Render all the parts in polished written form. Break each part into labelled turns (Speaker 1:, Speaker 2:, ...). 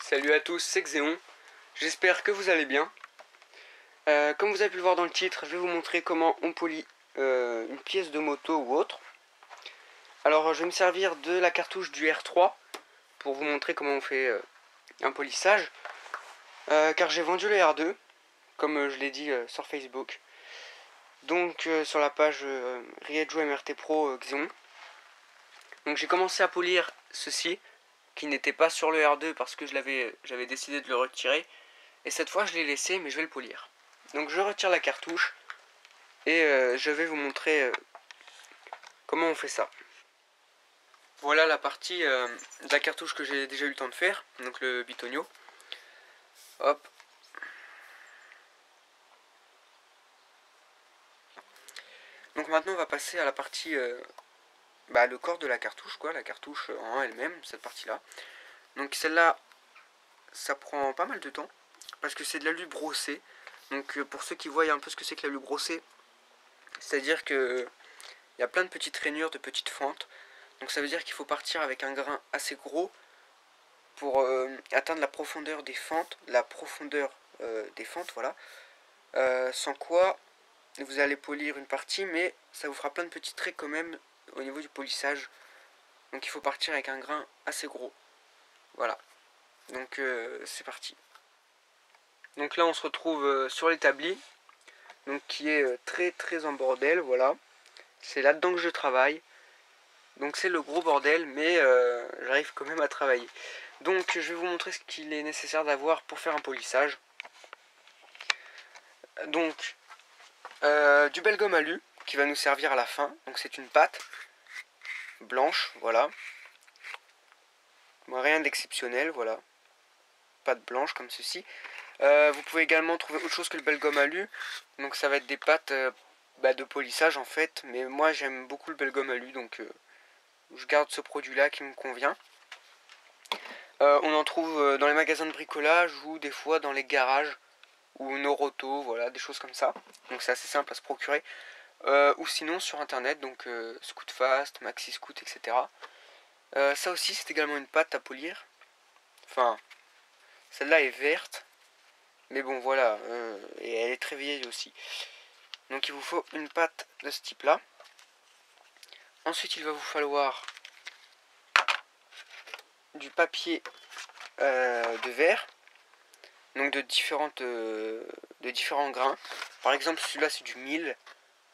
Speaker 1: Salut à tous, c'est Xéon. J'espère que vous allez bien. Comme vous avez pu le voir dans le titre, je vais vous montrer comment on polit une pièce de moto ou autre. Alors je vais me servir de la cartouche du R3 pour vous montrer comment on fait un polissage. Car j'ai vendu le R2, comme je l'ai dit sur Facebook. Donc sur la page Riejo MRT Pro Xéon. Donc j'ai commencé à polir ceci, qui n'était pas sur le R2 parce que j'avais décidé de le retirer. Et cette fois je l'ai laissé, mais je vais le polir. Donc je retire la cartouche et je vais vous montrer comment on fait ça. Voilà la partie de la cartouche que j'ai déjà eu le temps de faire, donc le bitonio. Hop. Donc maintenant on va passer à la partie, le corps de la cartouche, quoi, la cartouche en elle-même, cette partie-là. Donc celle-là, ça prend pas mal de temps, parce que c'est de l'alu brossé. Donc pour ceux qui voient un peu ce que c'est que l'alu brossé, c'est-à-dire que il y a plein de petites rainures, de petites fentes. Donc ça veut dire qu'il faut partir avec un grain assez gros pour atteindre la profondeur des fentes, voilà. Sans quoi vous allez polir une partie, mais ça vous fera plein de petits traits quand même au niveau du polissage. Donc il faut partir avec un grain assez gros. Voilà. Donc c'est parti. Donc là on se retrouve sur l'établi, donc qui est très en bordel, voilà. C'est là-dedans que je travaille. Donc c'est le gros bordel, mais j'arrive quand même à travailler. Donc je vais vous montrer ce qu'il est nécessaire d'avoir pour faire un polissage. Donc du bel gomme alu qui va nous servir à la fin. Donc c'est une pâte blanche, voilà. Rien d'exceptionnel, voilà. Pâte blanche comme ceci. Vous pouvez également trouver autre chose que le bel gomme alu. Donc ça va être des pâtes de polissage en fait. Mais moi j'aime beaucoup le bel gomme alu, donc je garde ce produit là qui me convient. On en trouve dans les magasins de bricolage ou des fois dans les garages ou Noroto, voilà, des choses comme ça. Donc c'est assez simple à se procurer. Ou sinon sur internet, donc Scootfast, Maxi Scoot, etc. Ça aussi c'est également une pâte à polir. Enfin, celle-là est verte. Mais bon voilà, et elle est très vieille aussi. Donc il vous faut une pâte de ce type là. Ensuite il va vous falloir du papier de verre. Donc de différents grains. Par exemple celui-là c'est du 1000.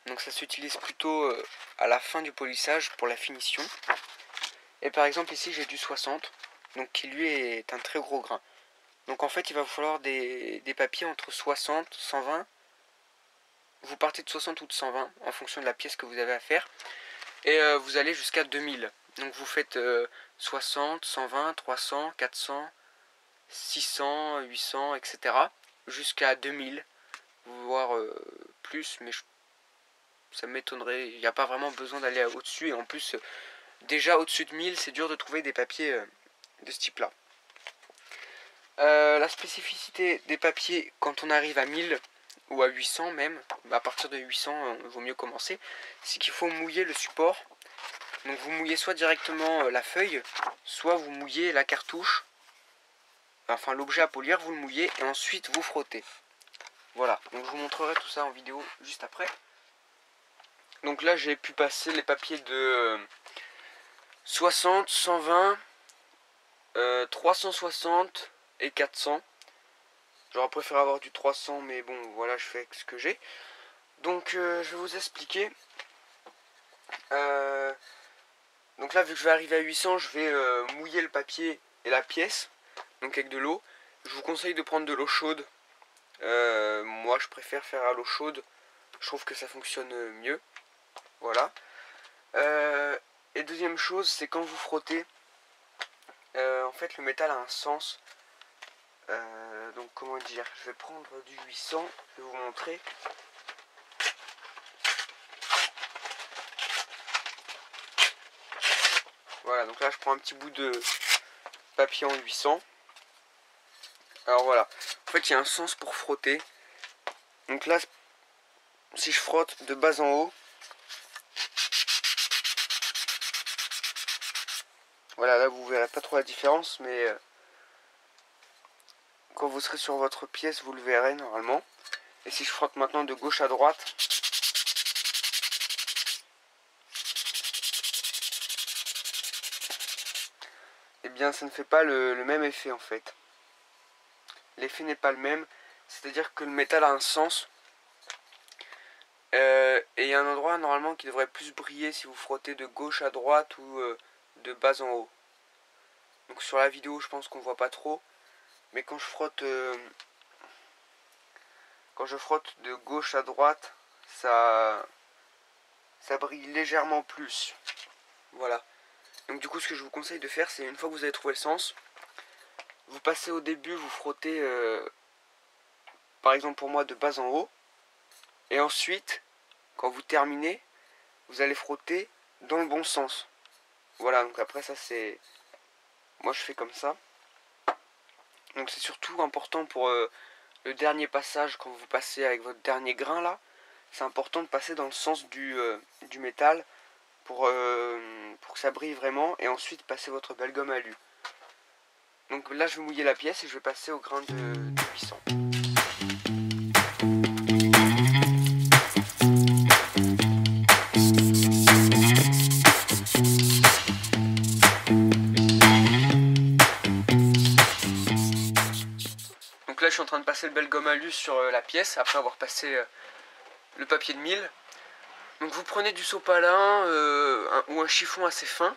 Speaker 1: Donc ça s'utilise plutôt à la fin du polissage pour la finition. Et par exemple ici j'ai du 60. Donc qui lui est un très gros grain. Donc en fait il va vous falloir des papiers entre 60, 120. Vous partez de 60 ou de 120 en fonction de la pièce que vous avez à faire. Et vous allez jusqu'à 2000. Donc vous faites 60, 120, 300, 400, 600, 800, etc. Jusqu'à 2000. Voire plus, mais ça m'étonnerait. Il n'y a pas vraiment besoin d'aller au-dessus. Et en plus, déjà au-dessus de 1000, c'est dur de trouver des papiers de ce type-là. La spécificité des papiers quand on arrive à 1000 ou à 800 même, à partir de 800 il vaut mieux commencer, c'est qu'il faut mouiller le support. Donc vous mouillez soit directement la feuille, soit vous mouillez la cartouche, enfin l'objet à polir, vous le mouillez et ensuite vous frottez. Voilà, donc je vous montrerai tout ça en vidéo juste après. Donc là j'ai pu passer les papiers de 60, 120, 360 et 400. J'aurais préféré avoir du 300, mais bon, voilà, je fais avec ce que j'ai. Donc, je vais vous expliquer. Donc là, vu que je vais arriver à 800, je vais mouiller le papier et la pièce, donc avec de l'eau. Je vous conseille de prendre de l'eau chaude. Moi, je préfère faire à l'eau chaude. Je trouve que ça fonctionne mieux. Voilà. Et deuxième chose, c'est quand vous frottez, en fait, le métal a un sens. Donc comment dire, je vais prendre du 800, je vais vous montrer. Voilà, donc là je prends un petit bout de papier en 800. Alors voilà, en fait il y a un sens pour frotter. Donc là, si je frotte de bas en haut, voilà, là vous verrez pas trop la différence, mais quand vous serez sur votre pièce, vous le verrez normalement. Et si je frotte maintenant de gauche à droite, eh bien ça ne fait pas le même effet en fait. L'effet n'est pas le même, c'est-à-dire que le métal a un sens. Et il y a un endroit normalement qui devrait plus briller si vous frottez de gauche à droite ou de bas en haut. Donc sur la vidéo je pense qu'on voit pas trop, mais quand je frotte de gauche à droite, ça brille légèrement plus. Voilà. Donc du coup ce que je vous conseille de faire, c'est une fois que vous avez trouvé le sens, vous passez au début, vous frottez par exemple pour moi de bas en haut, et ensuite quand vous terminez, vous allez frotter dans le bon sens. Voilà, donc après ça c'est... Moi je fais comme ça. Donc c'est surtout important pour le dernier passage, quand vous passez avec votre dernier grain là, c'est important de passer dans le sens du métal pour que ça brille vraiment, et ensuite passer votre belle gomme alu. Donc là je vais mouiller la pièce et je vais passer au grain de 800. Donc là je suis en train de passer le belle gomme alu sur la pièce après avoir passé le papier de mille. Donc vous prenez du sopalin ou un chiffon assez fin,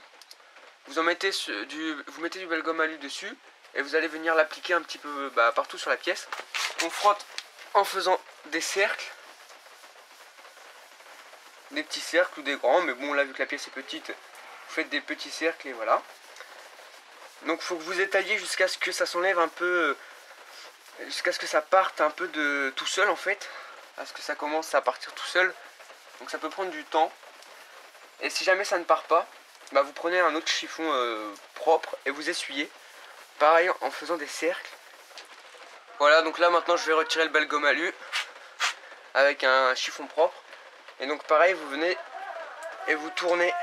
Speaker 1: vous mettez du belle gomme alu dessus et vous allez venir l'appliquer un petit peu partout sur la pièce. On frotte en faisant des cercles, des petits cercles ou des grands, mais bon là vu que la pièce est petite, vous faites des petits cercles et voilà. Donc il faut que vous étaliez jusqu'à ce que ça s'enlève un peu, jusqu'à ce que ça parte un peu de tout seul en fait, à ce que ça commence à partir tout seul. Donc ça peut prendre du temps. Et si jamais ça ne part pas, vous prenez un autre chiffon propre et vous essuyez. Pareil en faisant des cercles. Voilà, donc là maintenant je vais retirer le belle gomme alu avec un chiffon propre. Et donc pareil, vous venez et vous tournez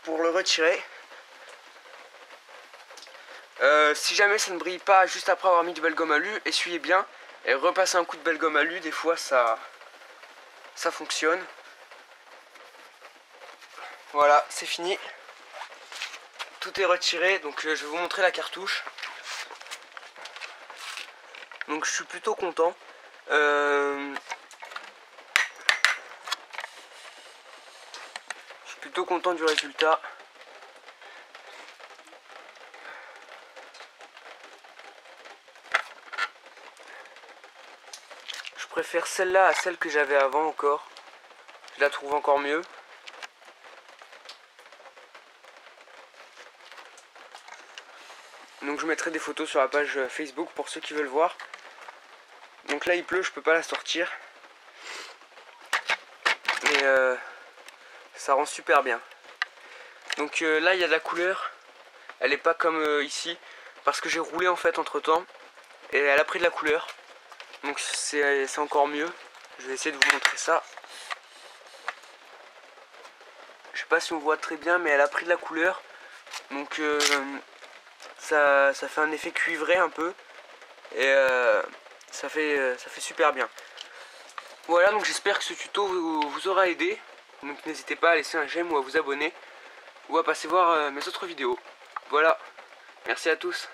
Speaker 1: pour le retirer. Si jamais ça ne brille pas juste après avoir mis du belle gomme alu, essuyez bien et repassez un coup de belle gomme alu. Des fois ça fonctionne. Voilà, c'est fini. Tout est retiré, donc je vais vous montrer la cartouche. Donc je suis plutôt content. Je suis plutôt content du résultat. Je préfère celle-là à celle que j'avais avant encore. Je la trouve encore mieux. Donc je mettrai des photos sur la page Facebook pour ceux qui veulent voir. Donc là il pleut, je peux pas la sortir. Mais ça rend super bien. Donc là il y a de la couleur. Elle est pas comme ici. Parce que j'ai roulé en fait entre temps. Et elle a pris de la couleur. Donc c'est encore mieux. Je vais essayer de vous montrer ça. Je sais pas si on voit très bien, mais elle a pris de la couleur. Donc ça fait un effet cuivré un peu. Et ça fait super bien. Voilà, donc j'espère que ce tuto vous aura aidé. Donc n'hésitez pas à laisser un j'aime ou à vous abonner. Ou à passer voir mes autres vidéos. Voilà, merci à tous.